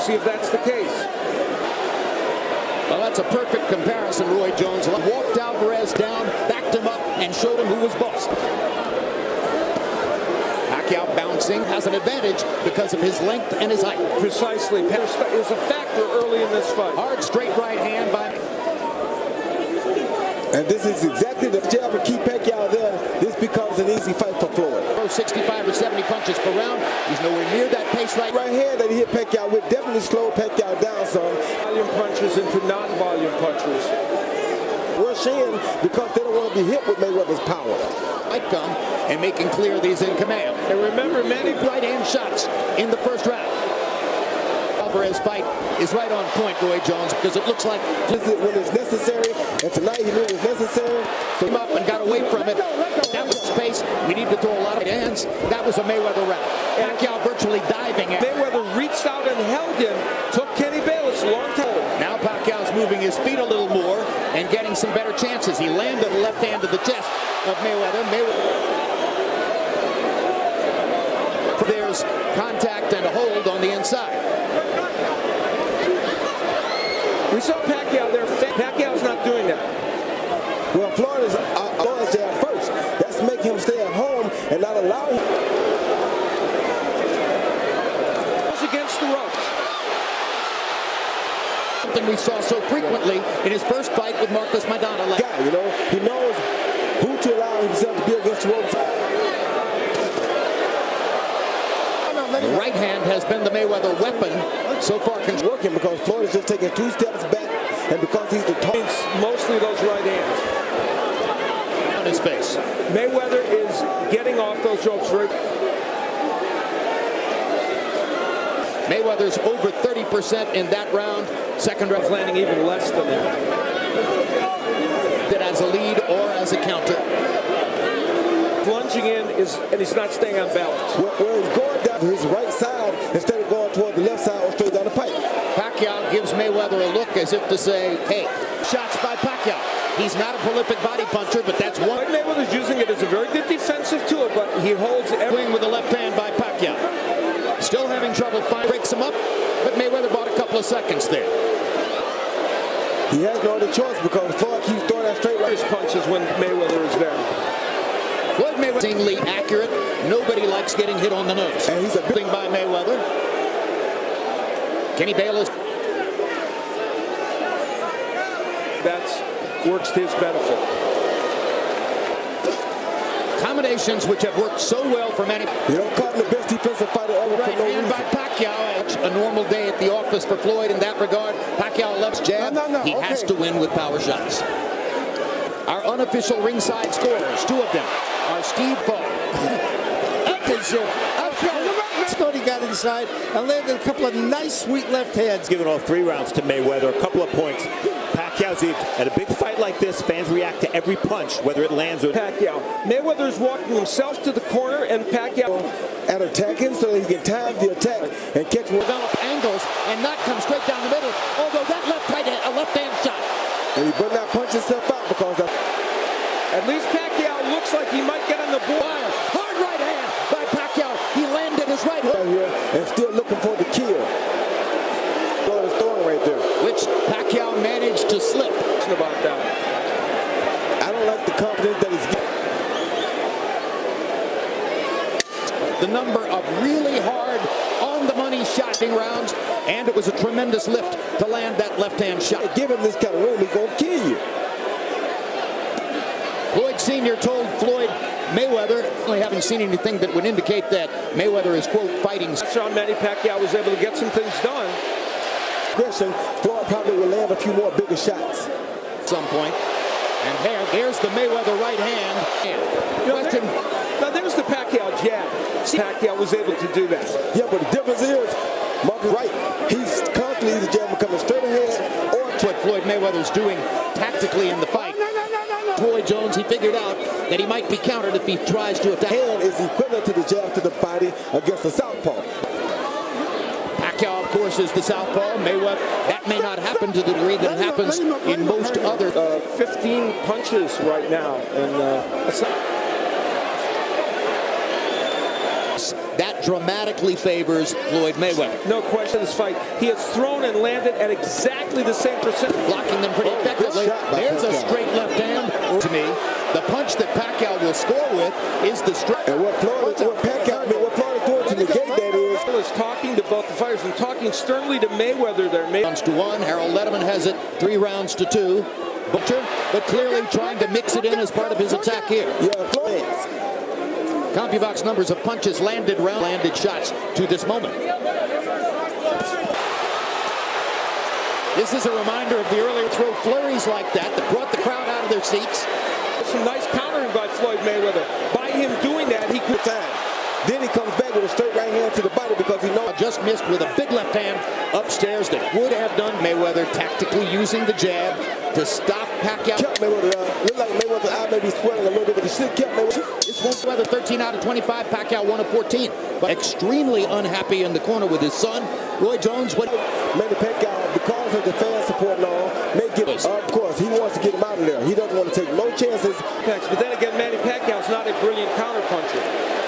see if that's the case. Well, that's a perfect comparison, Roy Jones. Walked Alvarez down, backed him up, and showed him who was boss. Pacquiao bouncing has an advantage because of his length and his height. Precisely. Is a factor early in this fight. Hard straight right hand by... And this is exactly the jab to keep Pacquiao there. This becomes an easy fight for Floyd. 65 or 70 punches per round. He's nowhere near that pace right hand that he hit Pacquiao with definitely slowed Pacquiao down some. Volume punches into non-volume punches. Rushing because they don't want to be hit with Mayweather's power. Might come and making clear that he's in command. And remember, many right hand shots in the first round. Alvarez's fight is right on point, Roy Jones, because it looks like this is when it's necessary, and tonight he knew it was necessary. So came up and got away from it. That was space. We need to throw a lot of hands. That was a Mayweather round. Pacquiao virtually diving. Mayweather reached out and held him. Took Kenny Bayless a long time. Now Pacquiao's moving his feet a little more and getting some better chances. He landed a left hand to the chest of Mayweather. There's contact and a hold on the inside. We saw Pacquiao there. Pacquiao's not doing that. Well, Floyd's there first. That's making him stay at home and not allow him. Against the ropes. Something we saw so frequently in his first fight with Marcos Maidana. Guy, you know, he knows who to allow himself to be against the ropes. The right hand has been the Mayweather weapon so far. Working because Floyd is just taking 2 steps back, and because he's the tallest, mostly those right hands on his face. Mayweather is getting off those ropes very. Mayweather's over 30% in that round. Second round landing even less than that. As a lead or as a counter. Plunging in and he's not staying on balance. Where he's going down to his right side instead of going toward the left side or straight down the pipe. Pacquiao gives Mayweather a look as if to say, hey, shots by Pacquiao. He's not a prolific body puncher, but that's one. Mayweather's using it as a very good defensive tool, but he holds everything with the left hand by Pacquiao. Still having trouble finding, breaks him up, but Mayweather bought a couple of seconds there. He has no other choice because Floyd keeps throwing that straight right punches when Mayweather is there. Floyd Mayweather seemingly accurate. Nobody likes getting hit on the nose. And he's a big thing by Mayweather. Kenny Bayless. That works to his benefit. Combinations which have worked so well for Manny. You don't call him the best defensive fighter ever right for no hand reason. By Pacquiao. A normal day at the office for Floyd in that regard. Pacquiao loves jab. He has to win with power shots. Our unofficial ringside scorers, 2 of them, are Steve Paul. He got inside and landed a couple of nice, sweet left hands. Giving all 3 rounds to Mayweather, a couple of points. Pacquiao's at a big fight like this, fans react to every punch, whether it lands or... Pacquiao. Mayweather's walking himself to the corner, and Pacquiao... And attacking so that he can time the attack and catch one. Develop angles and not come straight down the middle, although that left hand shot. And he better not punch himself out because of... At least Pacquiao looks like he might get on the board. Hard right hand by Pacquiao. He landed his right hook. Right here and still looking for the kill. Floyd is throwing right there. Which Pacquiao managed to slip. About that. I don't like the confidence that he's getting. The number of really hard, on-the-money shotting rounds, and it was a tremendous lift to land that left-hand shot. Give him this kind of room, he's going to kill you. Floyd Sr. told Floyd Mayweather, I haven't seen anything that would indicate that Mayweather is, quote, fighting. Manny Pacquiao was able to get some things done. Floyd probably will land a few more bigger shots. At some point. And there's the Mayweather right hand. Now there's the Pacquiao jab. Pacquiao was able to do that. Yeah, but the difference is, Marcus right, he's constantly the jab coming straight ahead. Or what Floyd Mayweather's doing tactically in the fight. Roy Jones, he figured out that he might be countered if he tries to attack. Hand is equivalent to the jab to the body against the southpaw. Pacquiao, of course, is the southpaw. Mayweather, that may not happen to the degree that it happens in most other. 15 punches right now, and that dramatically favors Floyd Mayweather. No question in this fight. He has thrown and landed at exactly the same percentage. Blocking them pretty effectively. There's a straight left hand. To me, the punch that Pacquiao will score with is the straight. And what Floyd is doing to negate that is talking to both the fighters and talking sternly to Mayweather there. Rounds to 1. Harold Letterman has it 3 rounds to 2. Butcher, but clearly trying to mix it in as part of his attack here. Yeah, Floyd. CompuBox numbers of punches landed shots to this moment. This is a reminder of the earlier throw flurries like that brought the crowd out of their seats. Some nice countering by Floyd Mayweather. By him doing that, he could time. Then he comes back with a straight right hand to the body because he knows. Just missed with a big left hand upstairs that would have done. Mayweather tactically using the jab to stop Pacquiao. Kept Mayweather looked like Mayweather's eye may be swelling a little bit, but he still kept Mayweather. Mayweather 13 out of 25, Pacquiao 1 of 14. But extremely unhappy in the corner with his son, Roy Jones. Manny Pacquiao, because of the fan support and all, may get, of course, he wants to get him out of there. He doesn't want to take no chances. But then again, Manny Pacquiao's not a brilliant counterpuncher.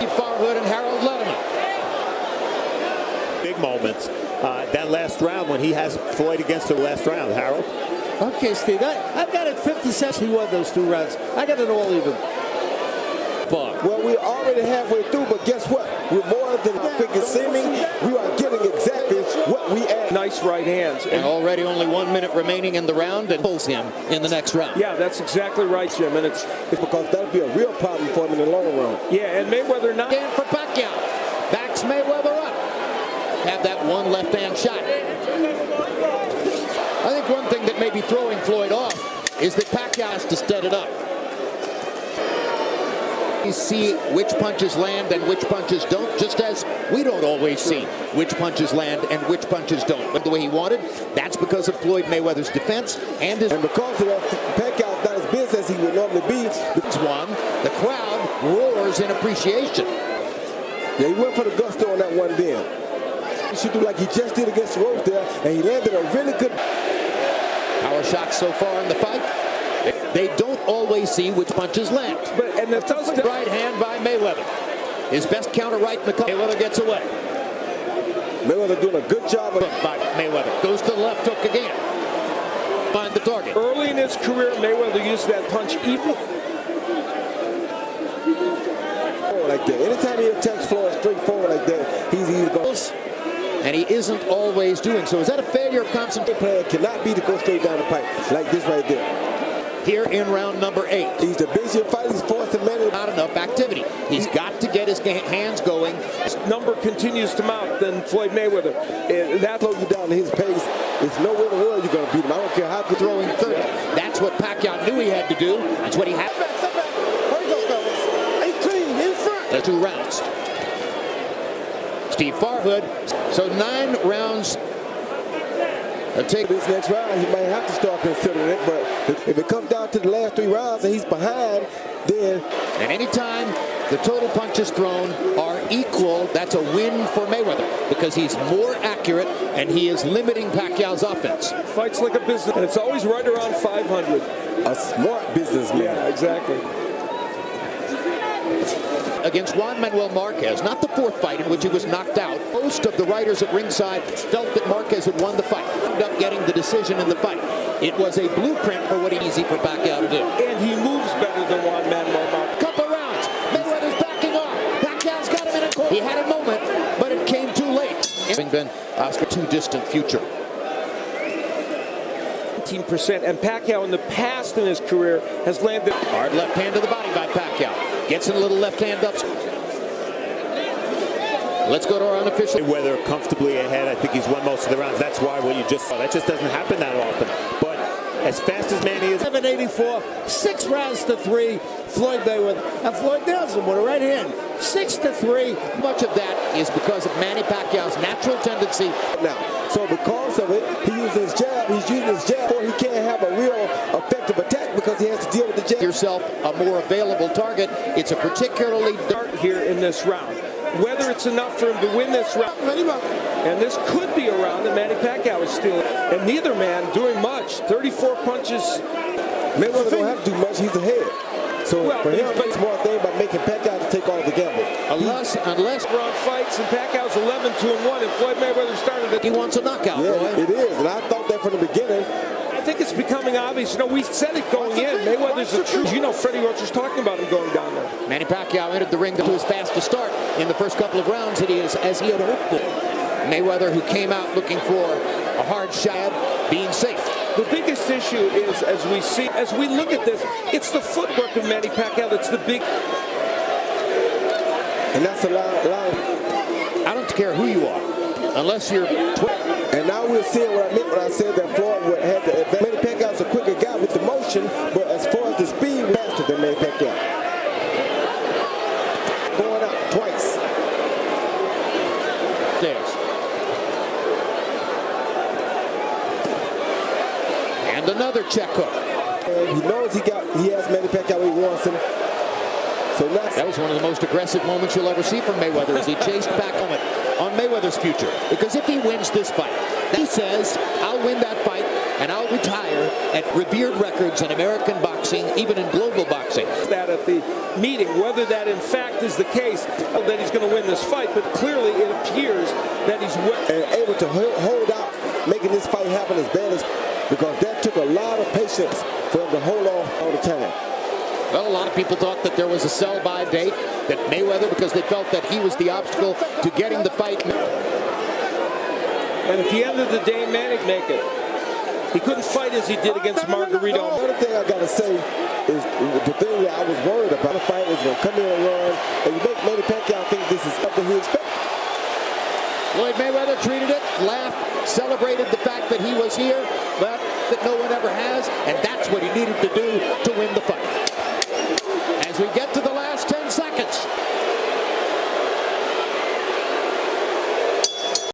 Farhood and Harold Letterman. Big moments. That last round when he has Floyd against the last round, Harold. Okay, Steve, I've got it 50 cents. He won those 2 rounds. I got it all even. Well, we're already halfway through, but guess what? We're more than seeming. We are getting exactly what we asked. Nice right hands. And already only 1 minute remaining in the round and pulls him in the next round. Yeah, that's exactly right, Jim. And it's because that'll be a real problem for him in the long run. Yeah, and Mayweather not. And for Pacquiao. Backs Mayweather up. Have that one left hand shot. I think one thing that may be throwing Floyd off is that Pacquiao has to stud it up. You see which punches land and which punches don't, just as we don't always see which punches land and which punches don't. But the way he wanted, that's because of Floyd Mayweather's defense and his... And because of that, Pacquiao's not as busy as he would normally be. The crowd roars in appreciation. Yeah, he went for the gusto on that one then. He should do like he just did against the ropes there, and he landed a really good... Power shots so far in the fight. They don't always see which punches land. And the right hand by Mayweather. His best counter right in the country. Mayweather gets away. Mayweather doing a good job of by Mayweather. Goes to the left hook again. Find the target. Early in his career, Mayweather used that punch even. Like that. Anytime he attacks Floyd straightforward like that, he's going. And he isn't always doing so. Is that a failure of concentration? Player cannot be to go straight down the pipe like this right there. Here in round number 8. He's the busiest fighter. He's forced to manage. Not enough activity. He's got to get his hands going. His number continues to mount than Floyd Mayweather. That slows you down to his pace. There's no way in the world you're going to beat him. I don't care how you're throwing 30. That's what Pacquiao knew he had to do. That's what he had. That's 2 rounds. Steve Farhood. So 9 rounds. Take this next round, he might have to start considering it, but if it comes down to the last 3 rounds and he's behind, then... And anytime the total punches thrown are equal, that's a win for Mayweather because he's more accurate and he is limiting Pacquiao's offense. Fights like a business, and it's always right around 500. A smart businessman. Yeah, exactly. Against Juan Manuel Marquez, not the 4th fight in which he was knocked out. Most of the writers at ringside felt that Marquez had won the fight. Ended up getting the decision in the fight. It was a blueprint for what easy for Pacquiao to do. And he moves better than Juan Manuel Marquez. Couple rounds. Mayweather's backing off. Pacquiao's got him in a corner. He had a moment, but it came too late. Having been Oscar too distant future. 19%, and Pacquiao in the past in his career has landed hard left hand to the body by Pacquiao. Gets in a little left hand up. Let's go to our unofficial. Mayweather comfortably ahead. I think he's won most of the rounds. That's why what you just saw. That just doesn't happen that often. But as fast as Manny is. 784, 6 rounds to 3. Floyd Mayweather. And Floyd nails him with a right hand. 6-3. Much of that is because of Manny Pacquiao's natural tendency. Now, so because of it, he uses his jab. He's using his jab, or he can't have a real effective attack because he has to deal with the jab. Yourself a more available target. It's a particularly dark here in this round. Whether it's enough for him to win this round, and this could be a round that Manny Pacquiao is stealing, and neither man doing much. 34 punches. Mayweather don't have to do much. He's ahead. So well, for him, it's more thing by making Pacquiao to take all the gamble. A lot unless Round fights, and Pacquiao's 11-2-1, and Floyd Mayweather started it. he wants a knockout. Yeah, Roy. it is, and I thought that from the beginning. I think it's becoming obvious. You know, we said it going in. Mayweather's the truth. You know, Freddie Roach was talking about him going down there. Manny Pacquiao entered the ring to his fastest start in the first couple of rounds as he had hoped for. Mayweather, who came out looking for a hard shot, being safe. The biggest issue is, as we look at this, it's the footwork of Manny Pacquiao that's the big. And that's a lot. I don't care who you are, unless you're. And now we're seeing what I meant when I said that Floyd had the advantage. Manny Pacquiao's a quicker guy with the motion, but as far as the speed, faster than Manny Pacquiao. Going out twice. And another check hook. And he knows he has Manny Pacquiao where he wants him. So now, That was one of the most aggressive moments you'll ever see from Mayweather as he chased back on Mayweather's future. Because if he wins this fight, he says, I'll win that fight and I'll retire at revered records in American boxing, even in global boxing. That at the meeting, whether that in fact is the case, that he's going to win this fight, but clearly it appears that he's and able to hold out, making this fight happen as bad as, because that took a lot of patience for him to hold off all the time. Well, a lot of people thought that there was a sell-by date, that Mayweather, because they felt that he was the obstacle to getting the fight. And at the end of the day, Manny make it. He couldn't fight as he did against Margarito. Another thing I got to say is the thing that I was worried about. The fight is going to come in and run, and you make Manny Pacquiao think this is something he expected. Floyd Mayweather treated it, laughed, celebrated the fact that he was here, but that no one ever has, and that's what he needed to do to win the fight. As we get to the